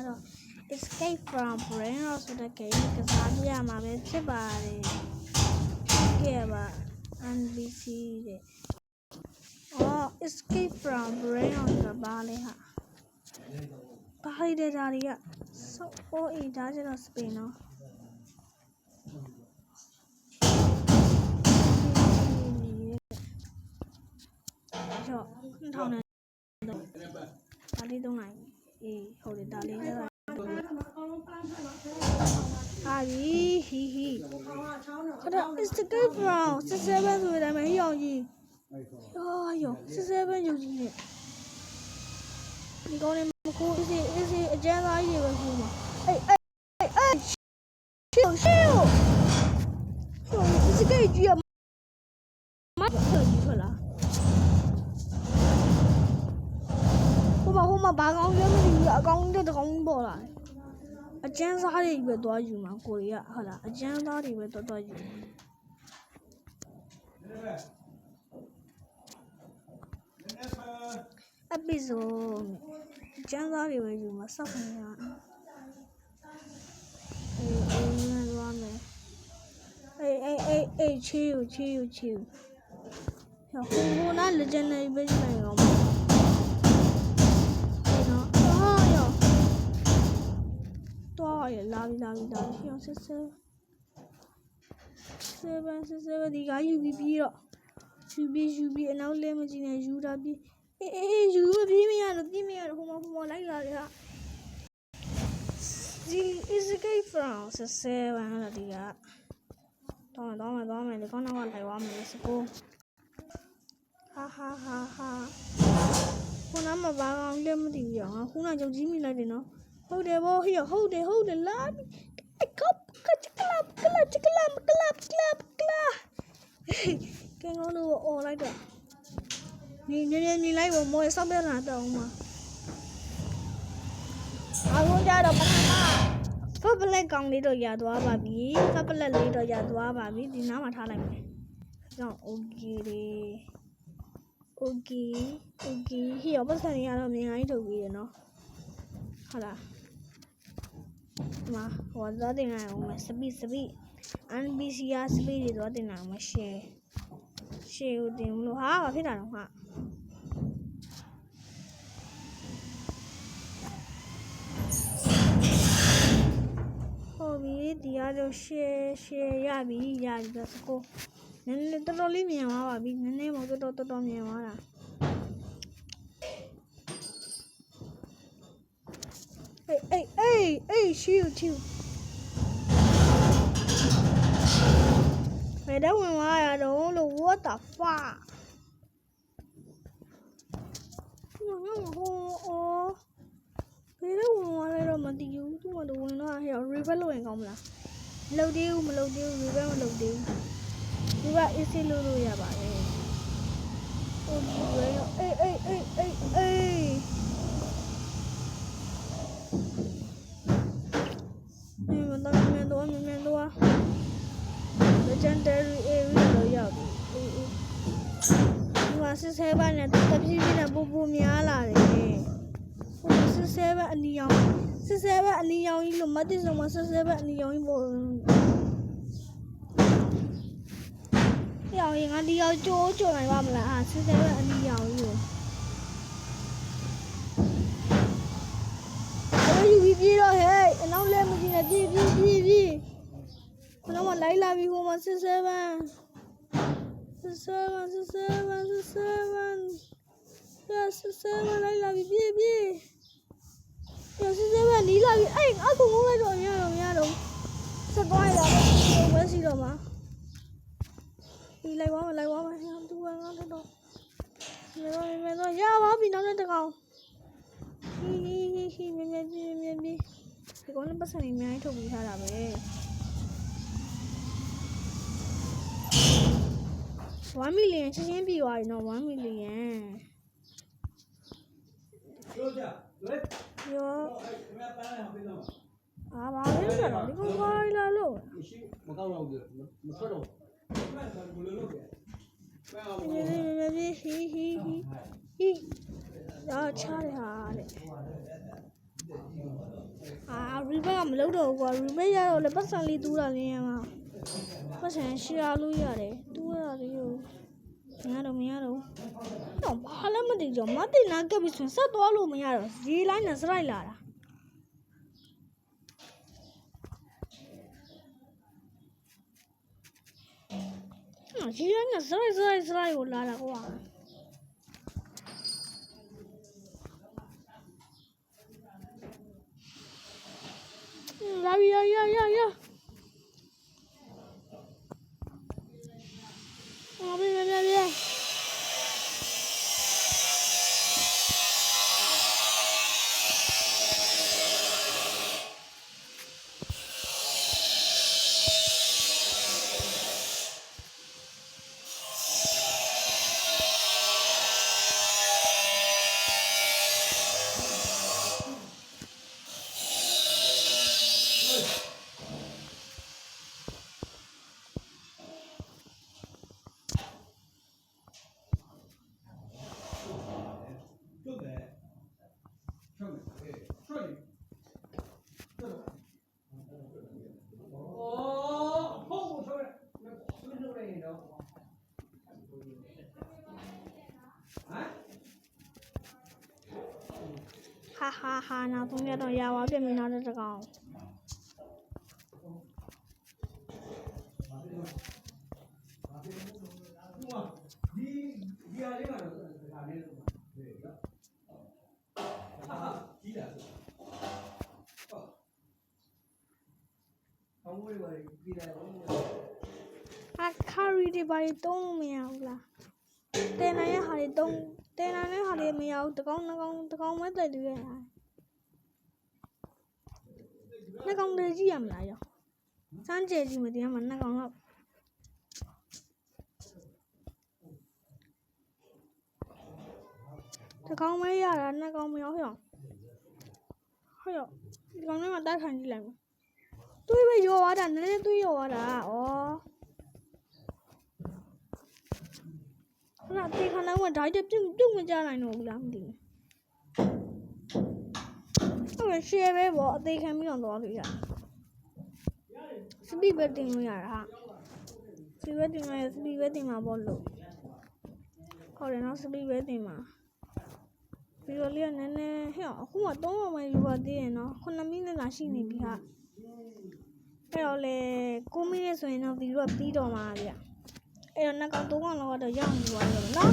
ကတော့ escape from brain rot ဆိုတဲ့ game ကစားပြရမှာပဲဖြစ်ပါတယ်။ကြည့်ရပါ NBC တဲ့။ escape from brain rot ဆိုတာဘာလဲဟာ။ဘာလဲတဲ့ဒါတွေကဒါကျတော့ Spain နော်။2000နဲ့ဒါလေးသုံးနိုင်ဟုတ်တယ်ဒါလေးလည်းဟာဟီခဏ escape from 67ဆိုတဲ့အတိုင်းပဲဟိအောင်ကြီး67ရုပ်ကြီးနဲ့ဒီကောင်းလေးမကိုအေးအကျန်းသားကြီးတွေပဲခိုးမှာရှေ့escape ကြီးမကြီးထွက်လာဟိုမှာဘာကောင်းလဲမသိဘူးအကောင်တကောင်ပေါ်လာအကျန်းစားတွေပဲသွားယူမှာကိုရီးယားဟုတ်လားအကျန်းစားတွေပဲသွားယူepisode အကျန်းစားတွေပဲယူမှာစောက်နေရသွားမယ်ချီဟိုနာ legendary ပဲယူနိုင်အောင်လာပြီပြောင်းစစ်ဒီကယူပြီးတော့ယူပြီးအနောက်လဲမကြည့်နဲ့ယူတာပြီးယူပြေးမရတော့ဟိုမှာလိုက်လာတယ်ဟာဒီ escape from 67လာဒီကတော့မယ်ဒီကောင်းတော့လိုက်သွားမယ်စကိုဟာခုနမှဘာကောင်းလဲမသိဘူးရောခုနကြောက်ကြီးမိလိုက်တယ်နော်ဟုတ်တယ်ဗောဟုတ်တယ်လာကလပ်ကင်ကောင်းလို့အော်လိုက်တော့မြင်လိုက်ဗောမော်ဆောက်ပြလာတော့မှာအခုကြတော့ပထမဖက်ပလက်ကောင်လေးတော့ရသွားပါပြီဖက်ပလက်လေးတော့ရသွားပါပြီဒီနားမှာထားလိုက်မယ်ကြောင့် okay ဟိပတ်စံရတော့မြင်တိုင်းထုတ်ပြီးရနော်ဟုတ်လားမှာဟိုသွားတင်နိုင်အောင်စပီ NBC ရစပီတွေသွားတင်နိုင်အောင်ရှယ်ကိုတင်လို့ဟာဘာဖြစ်တာတော့ဟာဟုတ်ပြီဒီကတော့ရှယ်ရပြီစကိုနည်းနည်းတော်လေးမြင်သွားပါပြီနည်းနည်းမတော်မြင်သွားတာရှူဘယ်တော့ဝင်သွားရတော့လို့ what the fuck ဘယ်တော့ဝင်သွားလဲတော့မသိဘူးသူ့ကတော့ဝင်တော့ဟဲ့ reverse လုပ်ရင်ကောင်းမလားမလုပ်သေးဘူး reverse မလုပ်သေးဘူးသူက easy လုပ်ရပါတယ်ဟိုဒီပဲမြန်တော့ legendary area လို့ရောက်ပြီဒီမှာ67နဲ့တဖြည်းဖြည်းနဲ့ပူများလာတယ်ဟို67အနီရောင်ကြီးလို့မသိဆုံးမှာ67အနီရောင်ကြီးပေါ်ရောင်ရင်ငါဒီရောင်ကြိုးနိုင်ပါမလားဟာ67အနီရောင်ကြီးကိုယူပြီးပြေးတော့ဟဲ့အနောက်လဲမကြည့်နဲ့ပြေးဘယ်တော့မှလိုက်လာပြီဟိုမှာ67လိုက်လာပြီပြေး67နီးလာပြီအခုငုံလိုက်တော့ရတော့ဆက်သွားရတာပဲစီတော့မှာဒီလိုက်သွားမယ်သူကငါတော့ရပါပြီနောက်တစ်ကောင်ဟီမြင်ဒီကောင်လည်းပတ်စံနေအများကြီးထုတ်ပြီးထားတာပဲ1 million ချင်းပြီးသွားပြီနော်1 million ရောဘာလဲဆိုတော့ဒီကောင်ဘာလာလို့မကောက်တော့ဘူးမထွက်တော့ဟီချားရဟာတဲ့ rebate ကမလုပ်တော့ဘူးကွာ rebate ရတော့လေပတ်စံလေးတူးတာလေးရမှာပတ်စံရှာလို့ရတယ်တူးရတာလေးကိုမရတော့တော့ဘာလဲမသိကြမတင်နာကပ်ပြီးဆိုဆက်သွားလို့မရတော့ဈေးလိုက်နဲ့စရိုက်လာတာဈေးလိုက်နဲ့စရိုက်ကိုလာတာကွာလာပြီရဟာနောက်ဆုံးရတော့ရပါပြမြင်တော့တကောင်ဒီအားလေးမှာတော့ဒါလေးတော့ဒီကကြီးလာဆောင်းဝေးပါကြီးလာတော့ခါရီတွေဘာတွေတုံးလို့မရဘူးလားတင်နိုင်ရဟာတွေတုံးတင်နိုင်တဲ့ဟာတွေမရဘူးတကောင်မဲ့တက်တူရဲ့ဟာနှစ်ကောင်တည်းကြည့်ရမလားရောစမ်းကြည့်ကြည့်မတရားမှာနှစ်ကောင်တော့တကောင်မဲရတာနှစ်ကောင်မရောက်ရောဒီကောင်လေးမှာတိုက်ခံကြည့်လိုက်မယ်တွေးပဲရောသွားတာနည်းနည်းတွေးရောသွားတာဩ那这看来我找一点并不加来弄不了的。我们学微博，得看没有多少呀。是里边定了呀哈，是里边定了，是里边定嘛不漏。好的，那是里边定嘛。比如连那嘿，我东我们有个的呢，可能明天那心里比哈。还有嘞，过明天所以呢，比如比到嘛的。အဲ့တော့နှစ်ကောင်သုံးကောင်လောက်တော့ရောက်နေသွားတယ်နော်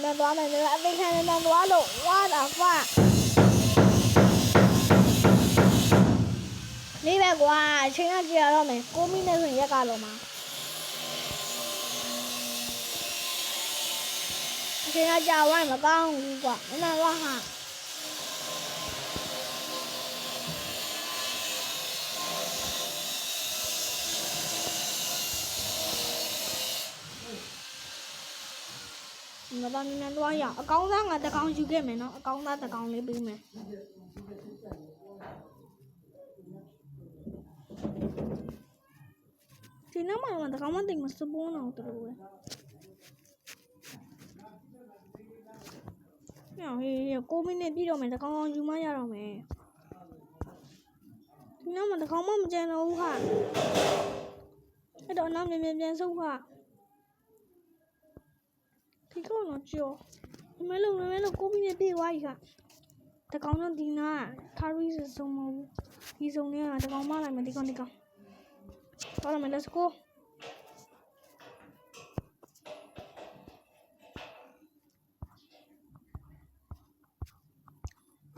လက်သွားမယ်လေအသိခံနေတော့သွားလို့ဝါတာကွာနေပဲကွာအချိန်ကကြာတော့မယ်9မိနစ်ဆိုရင်ရက်ကလုံးမှာအချိန်ကကြာဝိုင်းမကောင်းဘူးကွာမနာတော့ဟာငါတော့နည်းတော့ရအကောင်းသားငါတကောင်ယူခဲ့မယ်နော်အကောင်းသားတကောင်လေးပေးမယ်ဒီနောက်မှာတကောင်မသိမစပွန်းတော့တူပဲညဟေး9မိနစ်ပြည့်တော့မယ်တကောင်ယူမရတော့မယ်ဒီနောက်မှာတကောင်မကြံတော့ဘူးဟာအဲ့တော့နောက်မြန်ဆုပ်ဟာဒီကောင်တော့ကြောမလုံး9မိနစ်ပြည့်သွားပြီခါတကောင်တော့ဒီနာခါရီးစုံမဟုတ်ဒီစုံနေကတကောင်မလိုက်မယ်ဒီကောင်သွားမယ် let's go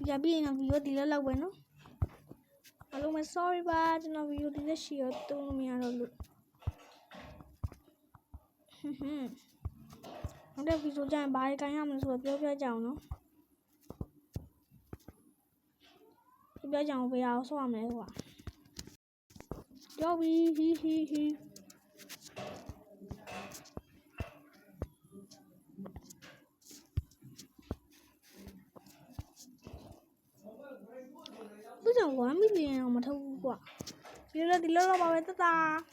ပြပြနေဗီဒီယိုဒီလောက်ပဲနော်အားလုံးပဲ sorry ပါကျွန်တော်ဗီဒီယိုဒီလက်ရှိရတုံးလို့မရတော့လို့နောက်တဲ့ဗီဒီယိုကျရင်ဘာတွေကန်ရမလဲဆိုတော့ပြောပြကြအောင်နော်ပြောကြအောင်ဘယ်အောင်ဆော့ရမလဲကွာရောက်ပြီဟီ不想玩million 我们偷过，别的第六个宝贝哒哒。